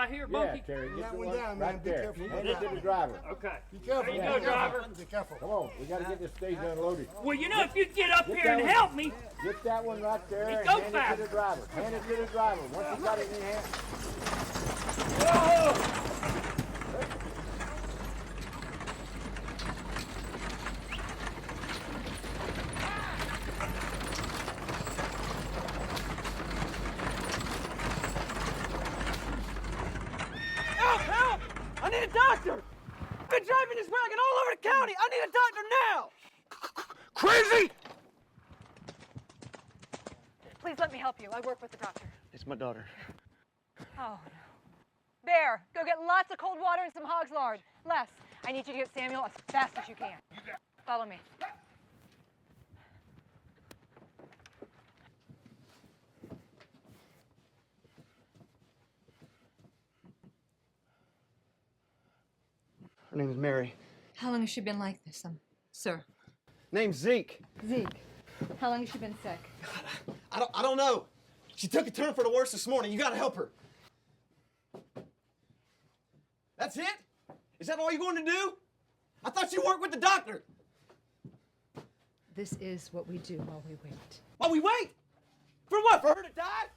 right here, Bunky? Yeah, Terry, get that the one one down, man. right Be there. careful. Hand it to the driver. Okay. Be careful. There you go, driver. Be careful. Come on, we gotta get this stage unloaded. Well, you know, if you'd get up Get here that and one. help me. Get that one right there and Go hand fast. it to the driver. Hand it to the driver. Once you got it in your hand. Whoa! Help! I need a doctor! I've been driving this wagon all over the county! I need a doctor now! Crazy! Please let me help you. I work with the doctor. It's my daughter. Oh, no. Bear, go get lots of cold water and some hog's lard. Les, I need you to get Samuel as fast as you can. Follow me. Her name is Mary. How long has she been like this, sir? Name's Zeke. Zeke. How long has she been sick? I don't know. She took a turn for the worse this morning. You gotta help her. That's it? Is that all you're going to do? I thought you worked with the doctor. This is what we do while we wait. While we wait? For what? For her to die?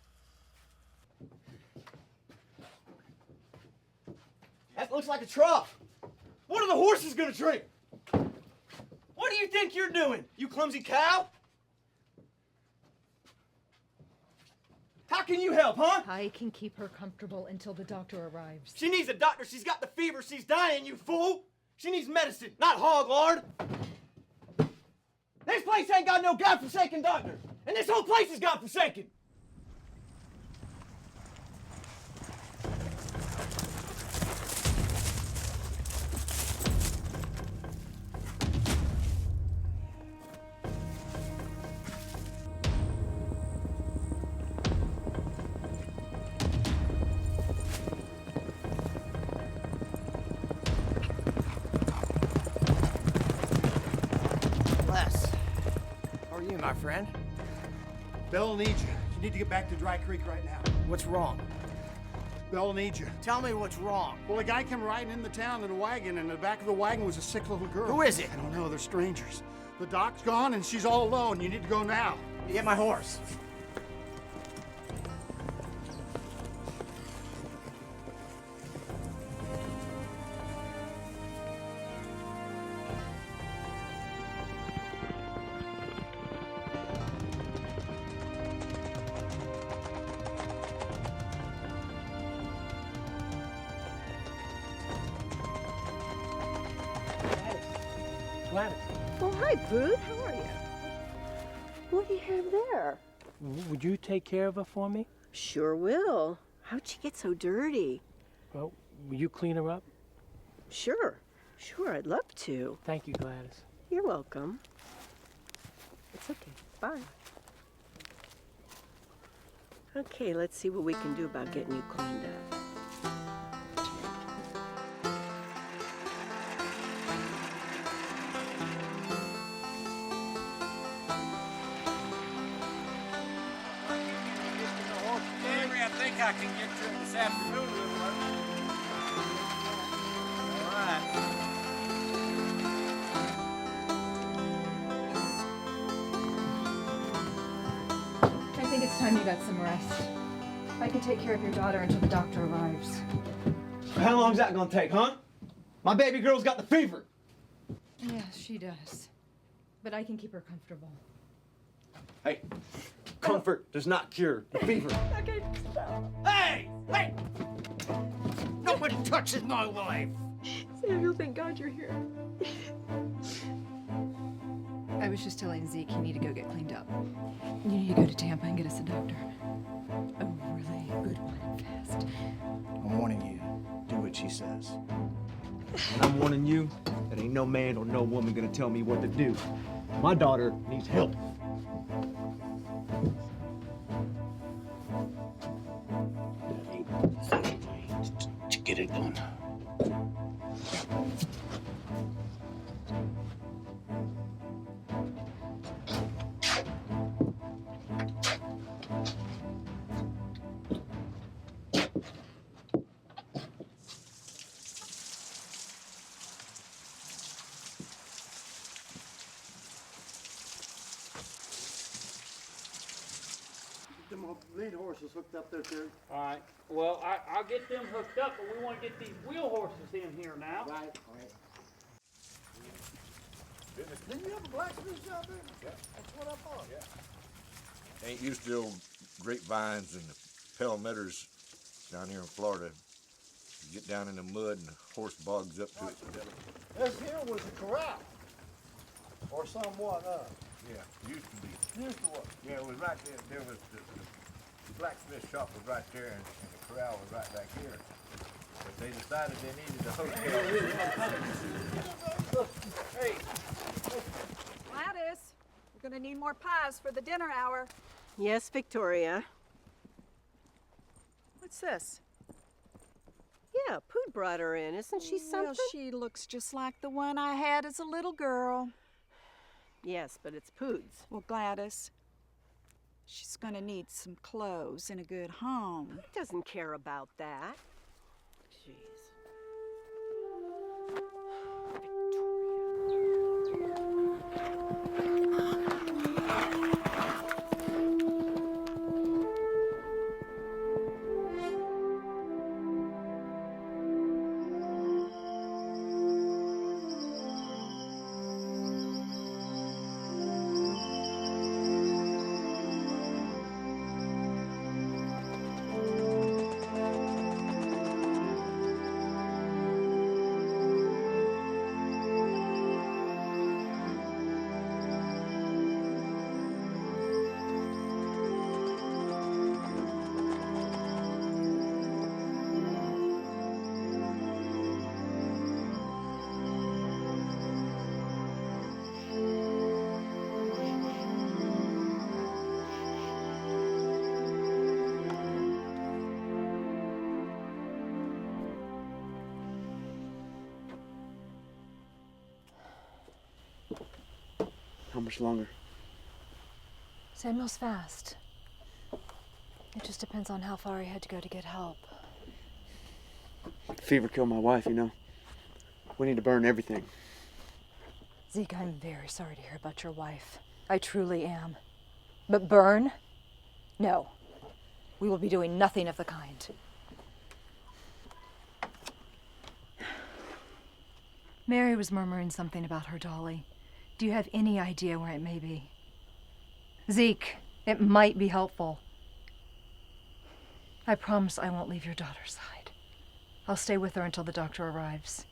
That looks like a trough. What are the horses gonna drink? What do you think you're doing, you clumsy cow? How can you help, huh? I can keep her comfortable until the doctor arrives. She needs a doctor. She's got the fever. She's dying, you fool. She needs medicine, not hog lard. This place ain't got no godforsaken doctor. And this whole place is godforsaken. Les, how are you, my friend? Belle needs you. You need to get back to Dry Creek right now. What's wrong? Belle needs you. Tell me what's wrong. Well, a guy came riding in the town in a wagon, and in the back of the wagon was a sick little girl. Who is it? I don't know. They're strangers. The doc's gone, and she's all alone. You need to go now. You get my horse. Gladys. Oh, hi, Booth. How are you? What do you have there? Would you take care of her for me? Sure will. How'd she get so dirty? Well, will you clean her up? Sure. Sure, I'd love to. Thank you, Gladys. You're welcome. It's okay. Bye. Okay, let's see what we can do about getting you cleaned up. I think I can get to it this afternoon, little one. All right. I think it's time you got some rest. I can take care of your daughter until the doctor arrives. How long's that gonna take, huh? My baby girl's got the fever. Yes, she does. But I can keep her comfortable. Hey, comfort does not cure the fever. Okay, stop. Hey! Hey! Nobody touches my wife. Samuel, thank God you're here. I was just telling Zeke you need to go get cleaned up. You need to go to Tampa and get us a doctor. A really good one and fast. I'm warning you. Do what she says. And I'm warning you, that ain't no man or no woman gonna tell me what to do. My daughter needs help. To get it done. them lead horses hooked up there, Terry. All right. Well, I'll get them hooked up, but we want to get these wheel horses in here now. Right. Didn't you have a blacksmith shop there? Yeah. That's what I thought. Yeah. Ain't used to the old grapevines and the palmettos down here in Florida. You get down in the mud and the horse bogs up to it. This here was a corral. Or somewhat of. Yeah, used to be. Used to what? Yeah, it was right there. There was the blacksmith shop was right there, and the corral was right back here. But they decided they needed a hotel. Hey, Gladys, we're gonna need more pies for the dinner hour. Yes, Victoria. What's this? Yeah, Poot brought her in. Isn't she something? Well, she looks just like the one I had as a little girl. Yes, but it's Poot's. Well, Gladys, she's gonna need some clothes and a good home. He doesn't care about that. Jeez. How much longer? Samuel's fast. It just depends on how far he had to go to get help. Fever killed my wife, you know. We need to burn everything. Zeke, I'm very sorry to hear about your wife. I truly am. But burn? No. We will be doing nothing of the kind. Mary was murmuring something about her dolly. Do you have any idea where it may be? Zeke, it might be helpful. I promise I won't leave your daughter's side. I'll stay with her until the doctor arrives.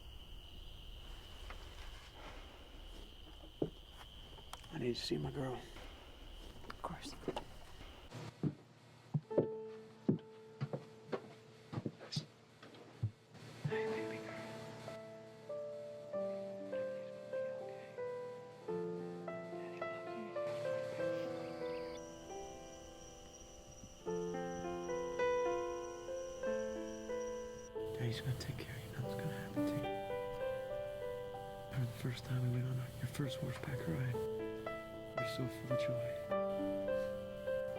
I need to see my girl. Of course. Hey, baby girl. Daddy's gonna take care of you. Nothing's gonna happen to you. Remember the first time we went on your first horseback ride? You were so full of joy.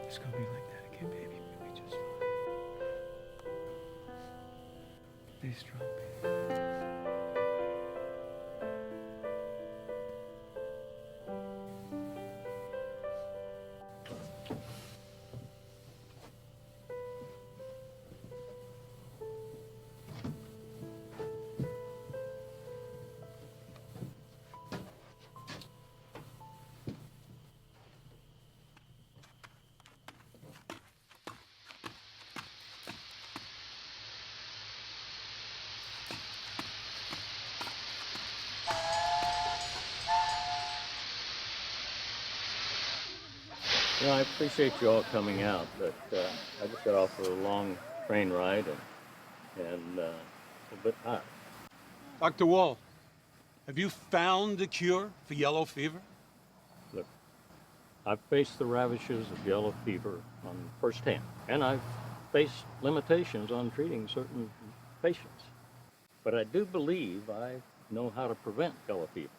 It's gonna be like that again, baby. We'll be just fine. Be strong, baby. You know, I appreciate you all coming out, but I just got off a long train ride and a bit tired. Dr. Wall, have you found a cure for yellow fever? Look, I've faced the ravages of yellow fever on firsthand, and I've faced limitations on treating certain patients. But I do believe I know how to prevent yellow fever.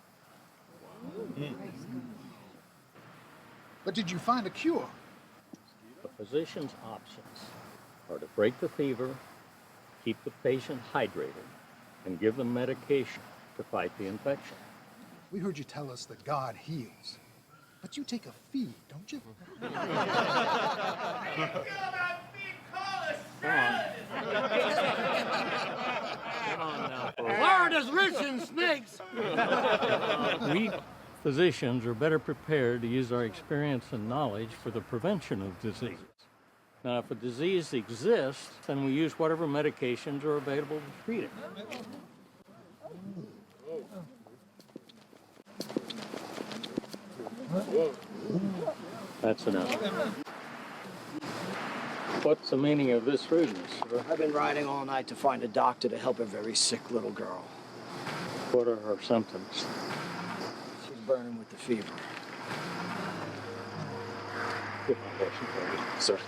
But did you find a cure? The physician's options are to break the fever, keep the patient hydrated, and give them medication to fight the infection. We heard you tell us that God heals. But you take a fee, don't you? Florida's rich in snakes. We physicians are better prepared to use our experience and knowledge for the prevention of disease. Now, if a disease exists, then we use whatever medications are available to treat it. That's enough. What's the meaning of this rudeness? I've been riding all night to find a doctor to help a very sick little girl. What are her symptoms? She's burning with the fever. Get my patient, please. Sir.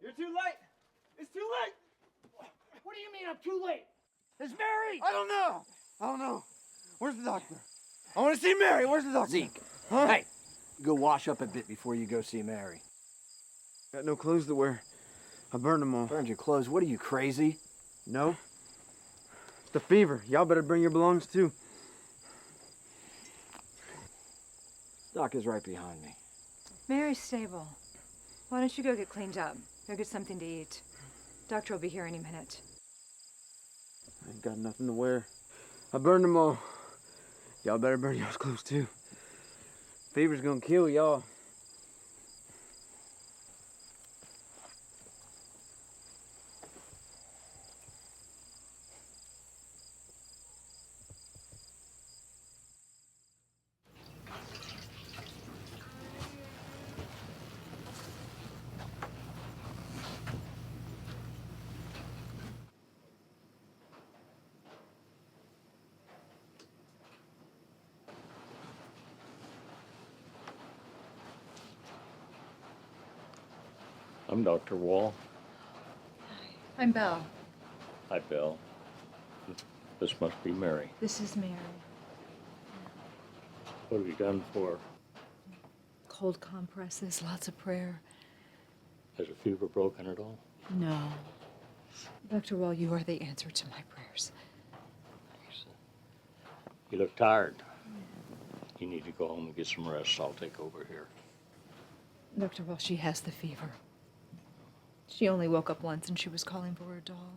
You're too late. It's too late. What do you mean I'm too late? Is Mary? I don't know. Where's the doctor? I want to see Mary. Where's the doctor? Zeke. Huh? Hey, go wash up a bit before you go see Mary. Got no clothes to wear. I burned them all. Burned your clothes? What are you, crazy? No. It's the fever. Y'all better bring your belongings too. Doc is right behind me. Mary's stable. Why don't you go get cleaned up? Go get something to eat. Doctor will be here any minute. I ain't got nothing to wear. I burned them all. Y'all better burn y'all's clothes too. Fever's gonna kill y'all. I'm Dr. Wall. I'm Belle. Hi, Bill. This must be Mary. This is Mary. What have you done for her? Cold compresses, lots of prayer. Has her fever broken at all? No. Dr. Wall, you are the answer to my prayers. You look tired. You need to go home and get some rest. I'll take over here. Dr. Wall, she has the fever. She only woke up once and she was calling for her doll.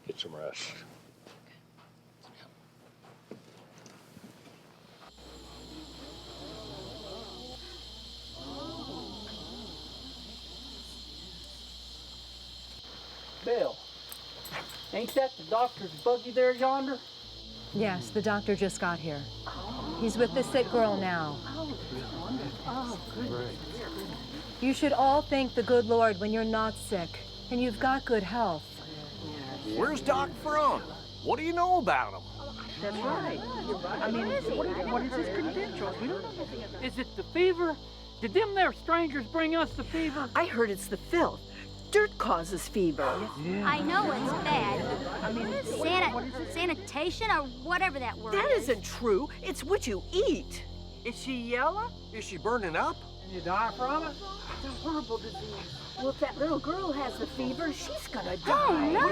Get some rest. Bill, ain't that the doctor's buggy there yonder? Yes, the doctor just got here. He's with the sick girl now. You should all thank the good Lord when you're not sick and you've got good health. Where's Doc from? What do you know about him? That's right. I mean, what is his credentials? We don't know anything about it. Is it the fever? Did them there strangers bring us the fever? I heard it's the filth. Dirt causes fever. I know it's bad. I mean, sanitation or whatever that word That is. isn't true. It's what you eat. Is she yellow? Is she burning up? You die from it? It's a horrible disease. Well, if that little girl has the fever, she's gonna die. Oh, no.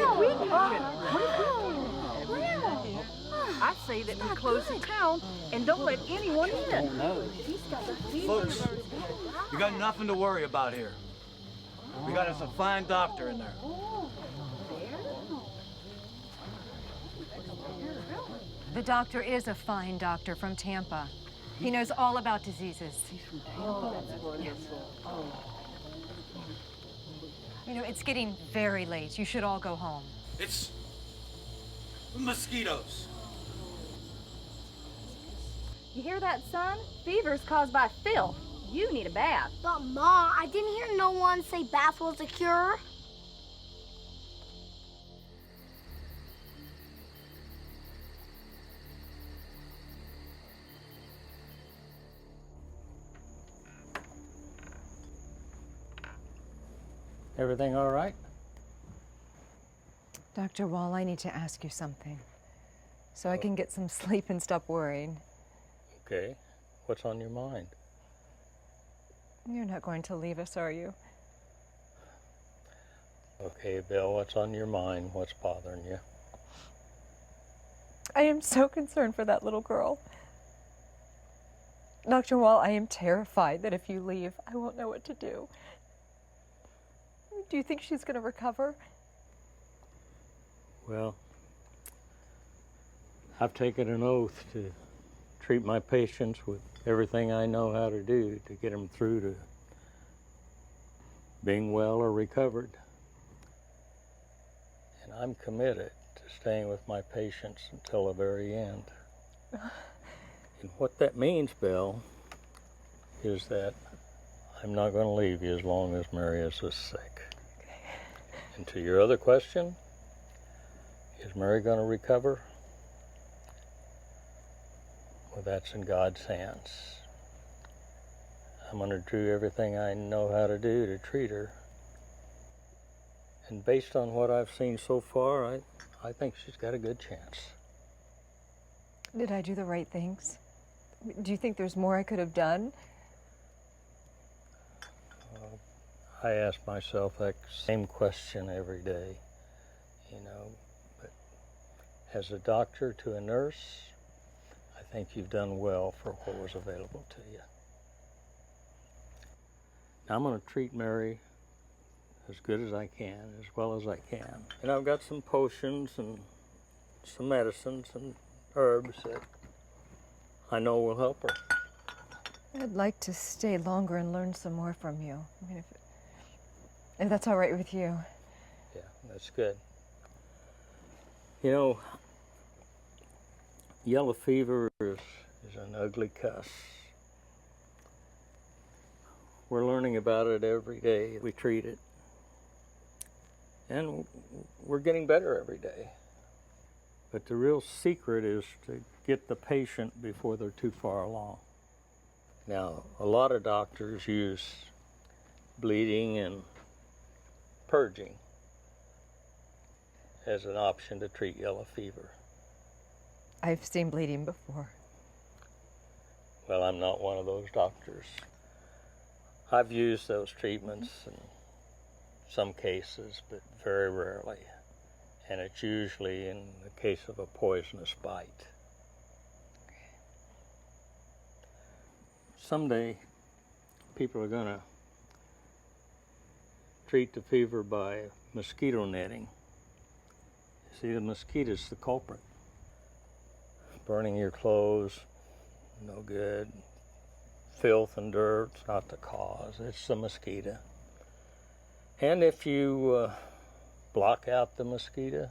I say that we close the town and don't let anyone in. Folks, you got nothing to worry about here. We got us a fine doctor in there. The doctor is a fine doctor from Tampa. He knows all about diseases. He's from Tampa? Yes. You know, it's getting very late. You should all go home. It's mosquitoes. You hear that, son? Fever's caused by filth. You need a bath. But, Ma, I didn't hear no one say bath was a cure. Everything all right? Dr. Wall, I need to ask you something so I can get some sleep and stop worrying. Okay. What's on your mind? You're not going to leave us, are you? Okay, Bill, what's on your mind? What's bothering you? I am so concerned for that little girl. Dr. Wall, I am terrified that if you leave, I won't know what to do. Do you think she's going to recover? Well, I've taken an oath to treat my patients with everything I know how to do to get them through to being well or recovered. And I'm committed to staying with my patients until the very end. And what that means, Bill, is that I'm not going to leave you as long as Marius is sick. And to your other question, is Mary going to recover? Well, that's in God's hands. I'm going to do everything I know how to do to treat her. And based on what I've seen so far, I think she's got a good chance. Did I do the right things? Do you think there's more I could have done? I ask myself that same question every day, you know, but as a doctor to a nurse, I think you've done well for what was available to you. Now I'm going to treat Mary as good as I can, as well as I can. And I've got some potions and some medicines and herbs that I know will help her. I'd like to stay longer and learn some more from you. I mean, if that's all right with you. Yeah, that's good. You know, yellow fever is an ugly cuss. We're learning about it every day. We treat it. And we're getting better every day. But the real secret is to get the patient before they're too far along. Now, a lot of doctors use bleeding and purging as an option to treat yellow fever. I've seen bleeding before. Well, I'm not one of those doctors. I've used those treatments in some cases, but very rarely. And it's usually in the case of a poisonous bite. Someday, people are going to treat the fever by mosquito netting. See, the mosquito's the culprit. Burning your clothes, no good. Filth and dirt's not the cause, it's the mosquito. And if you block out the mosquito,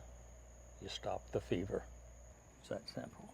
you stop the fever. It's that simple.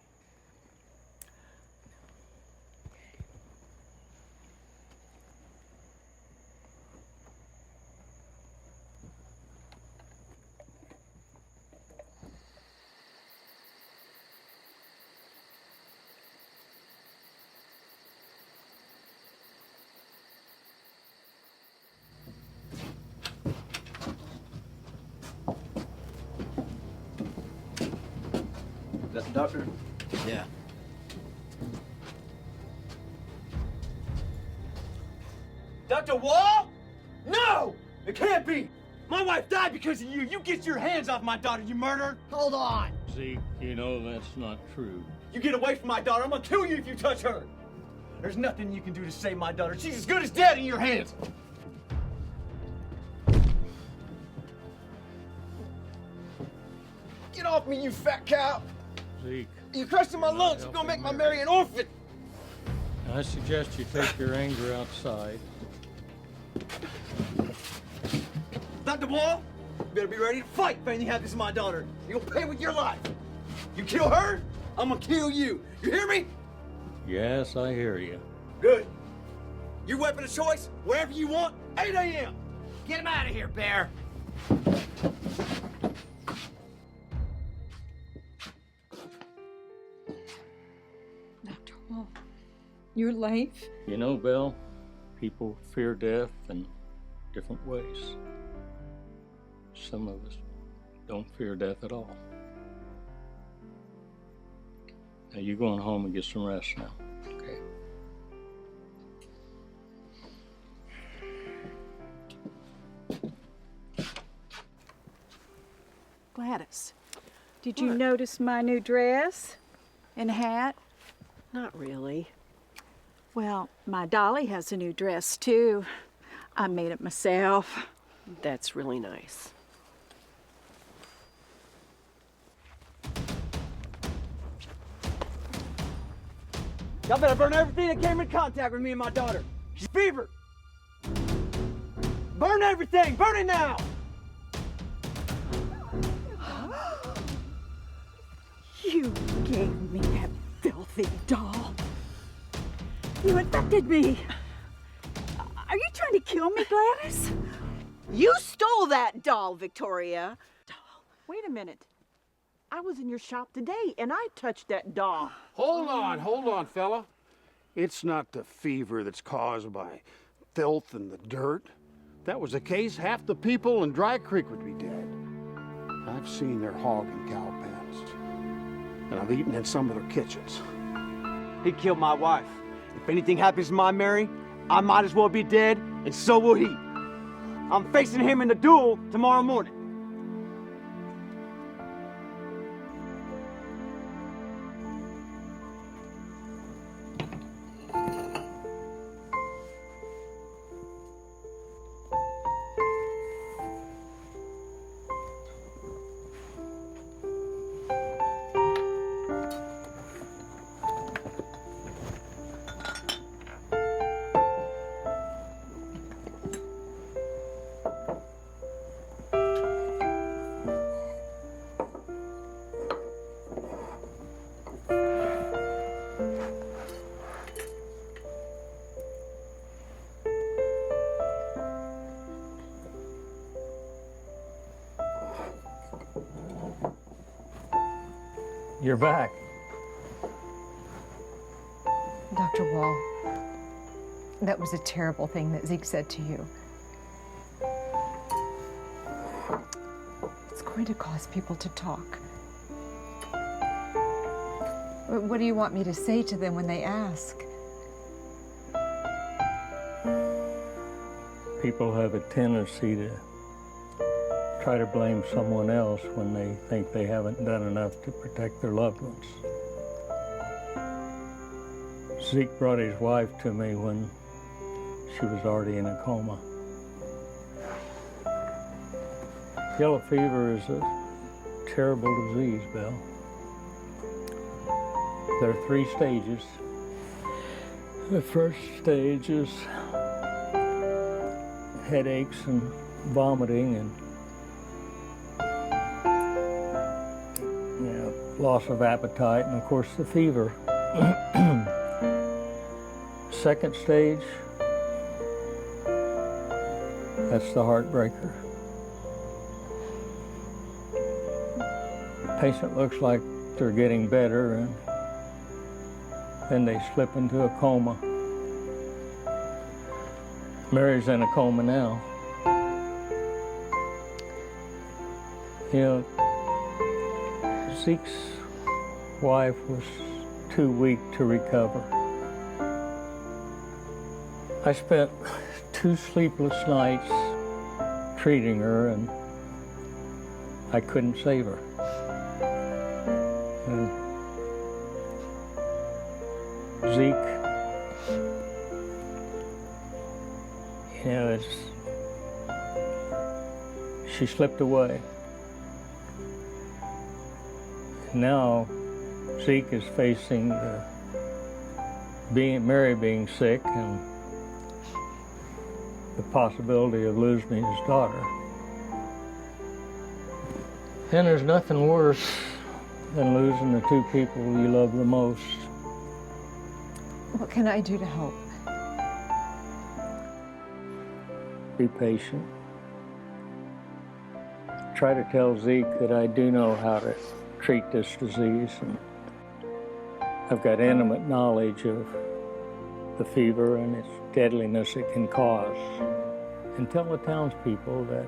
That the doctor? Yeah. Dr. Wall? No! It can't be! My wife died because of you! You get your hands off my daughter, you murderer! Hold on! Zeke, you know that's not true. You get away from my daughter, I'm gonna kill you if you touch her! There's nothing you can do to save my daughter. She's as good as dead in your hands! Get off me, you fat cow! Zeke. You're crushing my lungs. You're gonna make my Mary an orphan! I suggest you take your anger outside. Dr. Wall, you better be ready to fight if anything happens to my daughter. You're gonna pay with your life. You kill her, I'm gonna kill you. You hear me? Yes, I hear you. Good. Your weapon of choice, wherever you want, 8 a.m. Get him out of here, Bear. Dr. Wall, your life? You know, Belle, people fear death in different ways. Some of us don't fear death at all. Now, you're going home and get some rest now, okay? Gladys, did you notice my new dress and hat? Not really. Well, my Dolly has a new dress too. I made it myself. That's really nice. Y'all better burn everything that came in contact with me and my daughter. She's fevered. Burn everything! Burn it now! You gave me that filthy doll. You infected me. Are you trying to kill me, Gladys? You stole that doll, Victoria. Wait a minute. I was in your shop today and I touched that doll. Hold on, fella. It's not the fever that's caused by filth and the dirt. If that was the case, half the people in Dry Creek would be dead. I've seen their hog and cow pens, and I've eaten in some of their kitchens. He killed my wife. If anything happens to my Mary, I might as well be dead, and so will he. I'm facing him in the duel tomorrow morning. You're back. Dr. Wall, that was a terrible thing that Zeke said to you. It's going to cause people to talk. What do you want me to say to them when they ask? People have a tendency to try to blame someone else when they think they haven't done enough to protect their loved ones. Zeke brought his wife to me when she was already in a coma. Yellow fever is a terrible disease, Bill. There are 3 stages. The first stage is headaches and vomiting and loss of appetite, and of course the fever. Second stage, that's the heartbreaker. Patient looks like they're getting better, and then they slip into a coma. Mary's in a coma now. You know, Zeke's wife was too weak to recover. I spent 2 sleepless nights treating her, and I couldn't save her. And Zeke, you know, she slipped away. Now Zeke is facing Mary being sick and the possibility of losing his daughter. And there's nothing worse than losing the 2 people you love the most. What can I do to help? Be patient. Try to tell Zeke that I do know how to treat this disease, and I've got intimate knowledge of the fever and its deadliness it can cause. And tell the townspeople that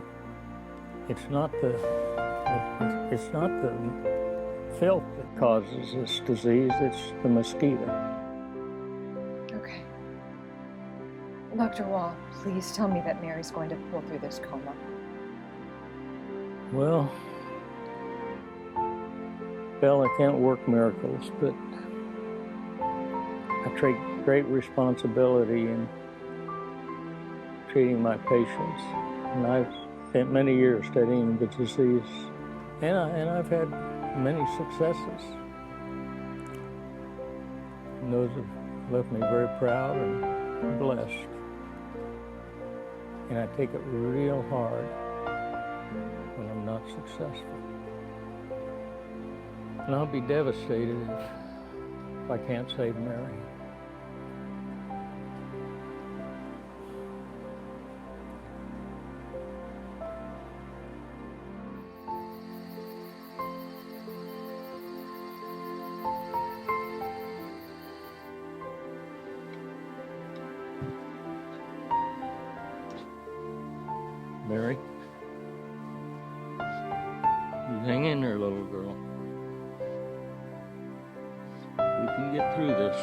it's not the filth that causes this disease, it's the mosquito. Okay. Dr. Wall, please tell me that Mary's going to pull through this coma. Well, Belle, I can't work miracles, but I take great responsibility in treating my patients. And I've spent many years studying the disease, and I've had many successes. And those have left me very proud and blessed. And I take it real hard when I'm not successful. And I'll be devastated if I can't save Mary. Mary, you hang in there, little girl. We can get through this.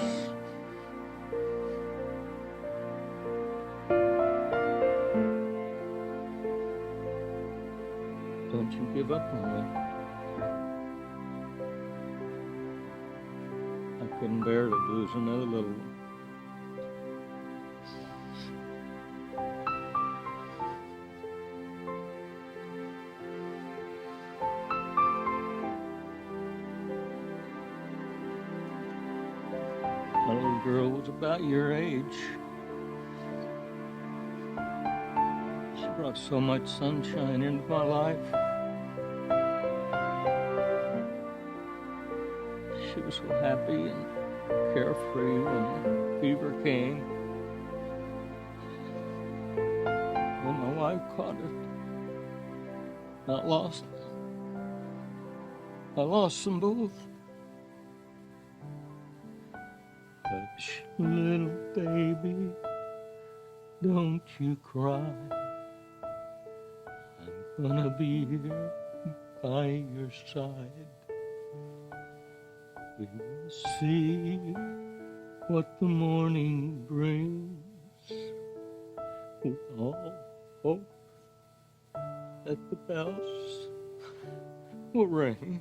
Don't you give up on me. I couldn't bear to lose another little one. My little girl was about your age. She brought so much sunshine into my life. She was so happy and carefree when the fever came. When my wife caught it, I lost them both. Hush, little baby, don't you cry. I'm gonna be here by your side. We will see what the morning brings. We all hope that the bells will ring.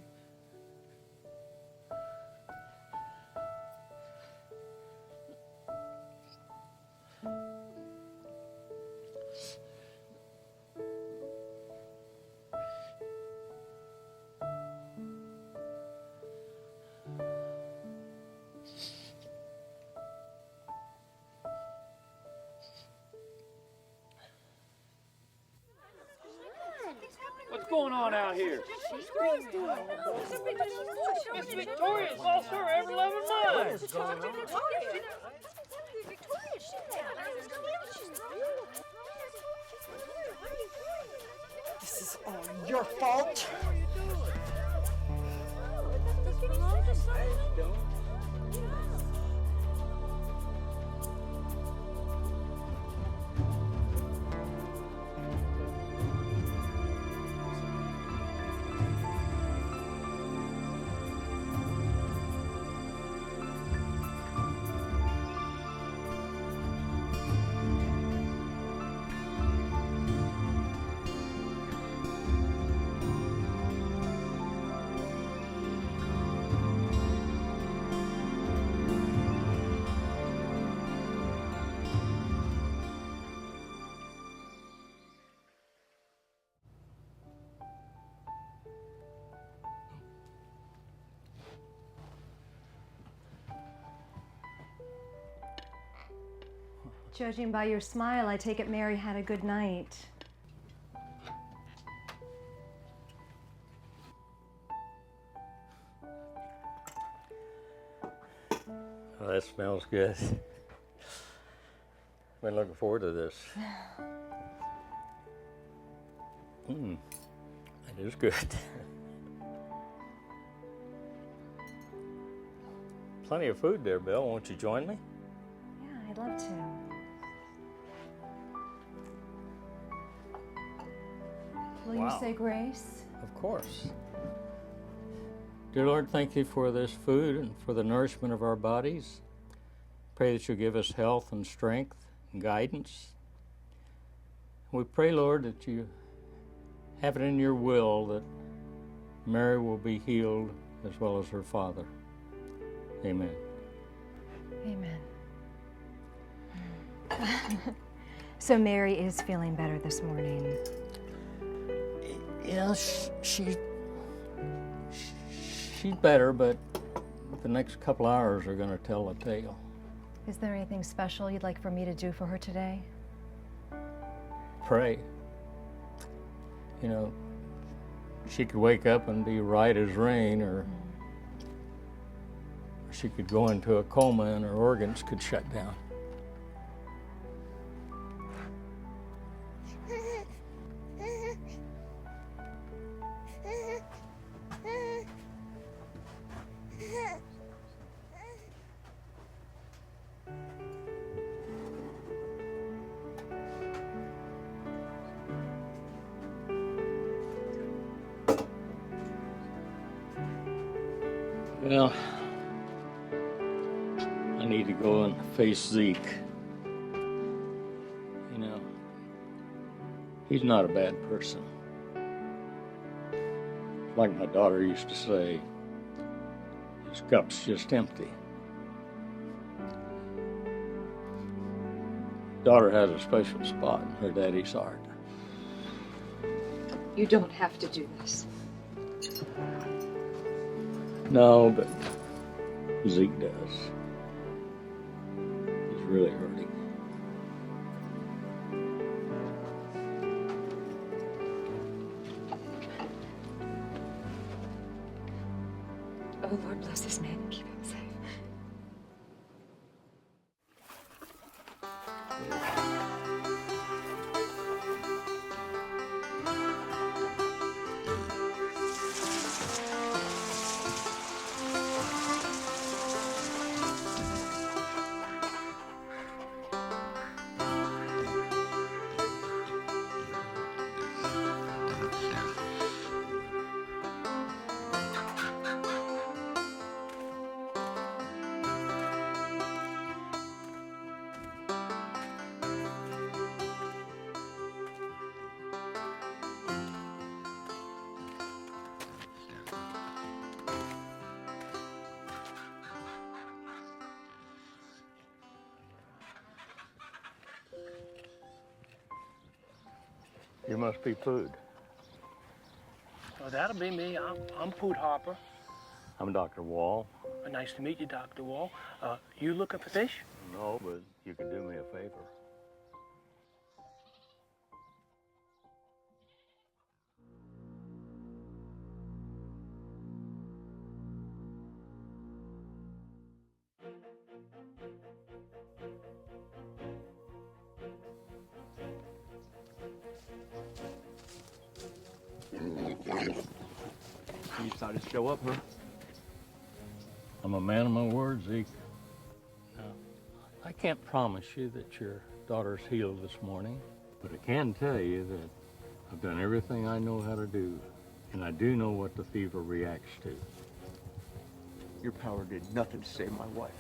What's going on? on out here? Miss Victoria's lost her ever-loving mind. This is all your fault. Judging by your smile, I take it Mary had a good night. Oh, that smells good. Been looking forward to this. It is good. Plenty of food there, Bill. Won't you join me? Yeah, I'd love to. Will you say grace? Of course. Dear Lord, thank you for this food and for the nourishment of our bodies. Pray that you give us health and strength and guidance. We pray, Lord, that you have it in your will that Mary will be healed as well as her father. Amen. Amen. So Mary is feeling better this morning. Yeah, she's better, but the next couple hours are going to tell the tale. Is there anything special you'd like for me to do for her today? Pray. You know, she could wake up and be right as rain, or she could go into a coma and her organs could shut down. Well, I need to go and face Zeke. You know, he's not a bad person. Like my daughter used to say, his cup's just empty. Daughter has a special spot in her daddy's heart. You don't have to do this. No, but Zeke does. He's really hurting. Oh, Lord, bless this man and keep him safe. You must be Food. Well, that'll be me. I'm Poot Harper. I'm Dr. Wall. Nice to meet you, Dr. Wall. You looking for fish? No, but you can do me a favor. You decided to show up, huh? I'm a man of my word, Zeke. Now, I can't promise you that your daughter's healed this morning, but I can tell you that I've done everything I know how to do, and I do know what the fever reacts to. Your power did nothing to save my wife.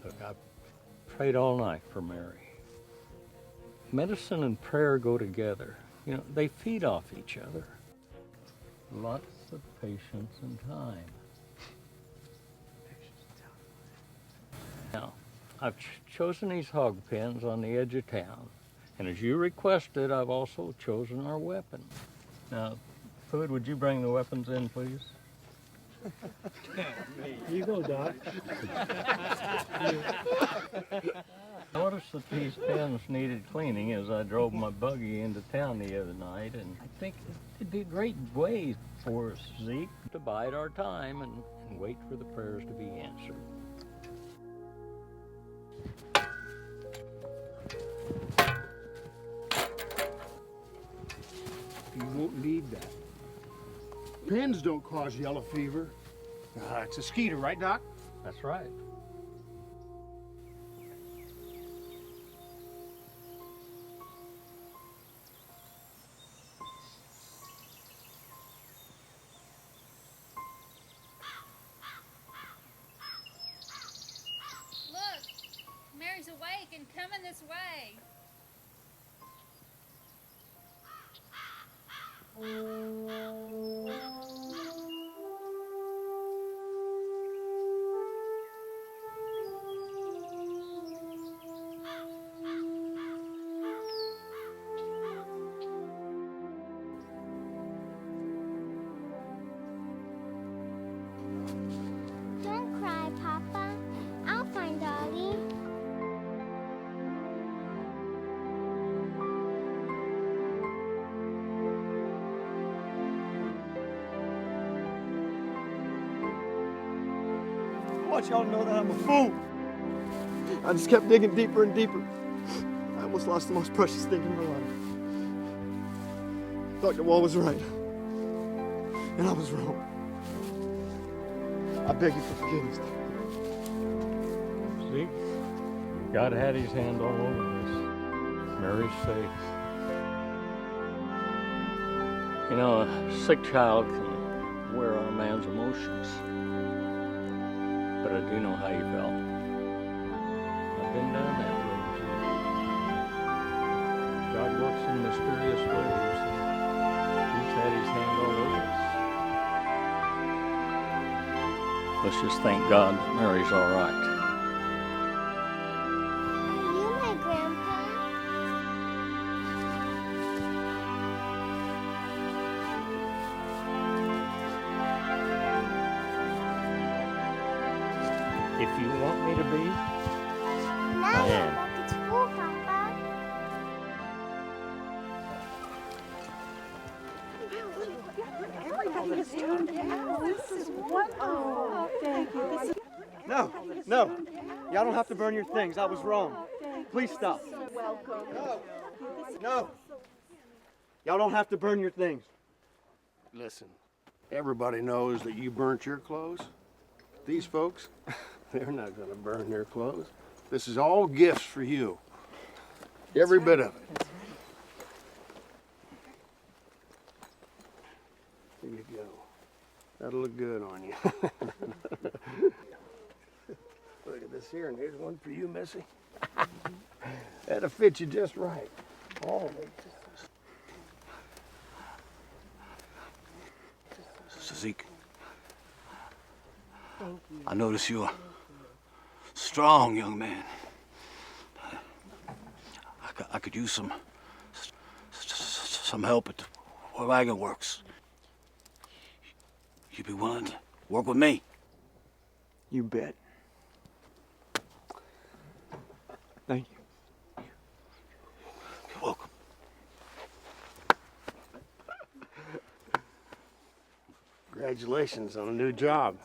Look, I prayed all night for Mary. Medicine and prayer go together. You know, they feed off each other. Lots of patience and time. Now, I've chosen these hog pens on the edge of town, and as you requested, I've also chosen our weapon. Now, Food, would you bring the weapons in, please? Here you go, Doc. Noticed that these pens needed cleaning as I drove my buggy into town the other night, and I think it'd be a great way for us, Zeke, to bide our time and wait for the prayers to be answered. You won't need that. Pins don't cause yellow fever. It's a skeeter, right, Doc? That's right. Look, Mary's awake and coming this way. Don't cry, Papa. I'll find Doggy. I want y'all to know that I'm a fool. I just kept digging deeper and deeper. I almost lost the most precious thing in my life. Dr. Wall was right. And I was wrong. I beg you for forgiveness. See, God had his hand all over this. Mary's safe. You know, a sick child can wear on a man's emotions. But I do know how you felt. I've been down that road, too. God works in mysterious ways. He's had his hand all over us. Let's just thank God that Mary's all right. Are you my grandpa? If you want me to be, Now I your am. bucket's full, Papa. Everybody has turned out. This is wonderful. Oh, thank you. This is No, no. Y'all don't have to burn your things. I was wrong. Please stop. welcome. No. Y'all don't have to burn your things. Listen, everybody knows that you burnt your clothes. These folks, they're not going to burn their clothes. This is all gifts for you. Every bit of it. There you go. That'll look good on you. Look at this here, and here's one for you, Missy. That'll fit you just right. Oh, Zeke, I notice you're a strong young man. I could use some help at the wagon works. You'd be willing to work with me? You bet. Thank you. You're welcome. congratulations on a new job.